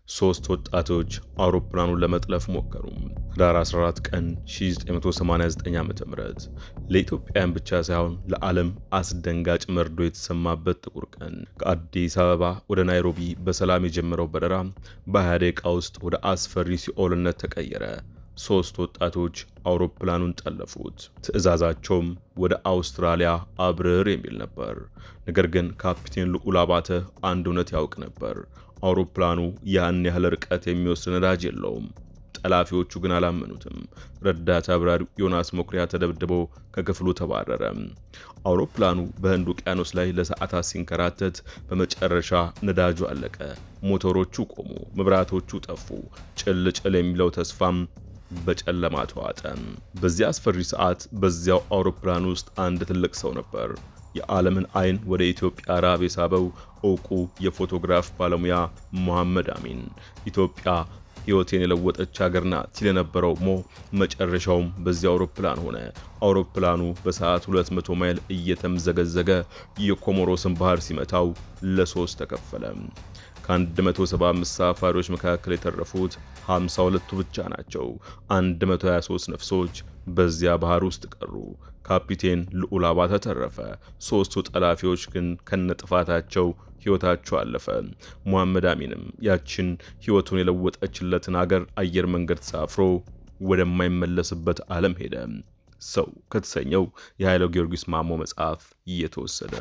ሶስት ወጣቶች አውሮፕላኑን ለመጥለፍ ሞከሩ። ህዳር 14 ቀን 1989 ዓ.ም ለኢትዮጵያውያን ብቻ ሳይሆን ለዓለም አስደንጋጭ መርዶ የተሰማበት ጥቁር ቀን። ከአዲስ አበባ ወደ ናይሮቢ በሰላም የጀመረው በረራ በ20 ደቂቃ ውስጥ ወደ አስፈሪ ሲኦልነት ተቀየረ። ሶስት ወጣቶች አውሮፕላኑን ጠለፉት። ትዕዛዛቸውም ወደ አውስትራሊያ አብርር የሚል ነበር። ነገር ግን ካፒቴን ልዑል አባተ አንድ እውነት ያውቅ ነበር። አውሮፕላኑ ያን ያህል ርቀት የሚወስድ ነዳጅ የለውም። ጠላፊዎቹ ግን አላመኑትም። ረዳት አብራሪው ዮናስ መኩሪያ ተደብድቦ ከክፍሉ ተባረረ። አውሮፕላኑ በህንድ ውቅያኖስ ላይ ለሰዓታት ሲንከራተት በመጨረሻ ነዳጁ አለቀ። ሞተሮቹ ቆሙ፣ መብራቶቹ ጠፉ። ጭልጭል የሚለው ተስፋም በጨለማ ተዋጠ። በዚያ አስፈሪ ሰዓት በዚያው አውሮፕላን ውስጥ አንድ ትልቅ ሰው ነበር። የዓለምን አይን ወደ ኢትዮጵያ ራብ የሳበው ዕውቁ የፎቶግራፍ ባለሙያ መሐመድ አሚን። ኢትዮጵያ ሕይወቴን የለወጠች ሀገር ናት ሲል የነበረው መጨረሻውም በዚያ አውሮፕላን ሆነ። አውሮፕላኑ በሰዓት 200 ማይል እየተምዘገዘገ የኮሞሮስን ባህር ሲመታው ለሶስት ተከፈለ። ከ175 ሳፋሪዎች መካከል የተረፉት 52ቱ ብቻ ናቸው። 123 ነፍሶች በዚያ ባህር ውስጥ ቀሩ። ካፒቴን ልዑል አባተ ተረፈ። ሶስቱ ጠላፊዎች ግን ከነጥፋታቸው ሕይወታቸው አለፈ። መሐመድ አሚንም ያችን ሕይወቱን የለወጠችለትን አገር አየር መንገድ ተሳፍሮ ወደማይመለስበት ዓለም ሄደ። ሰው ከተሰኘው የኃይለ ጊዮርጊስ ማሞ መጽሐፍ እየተወሰደ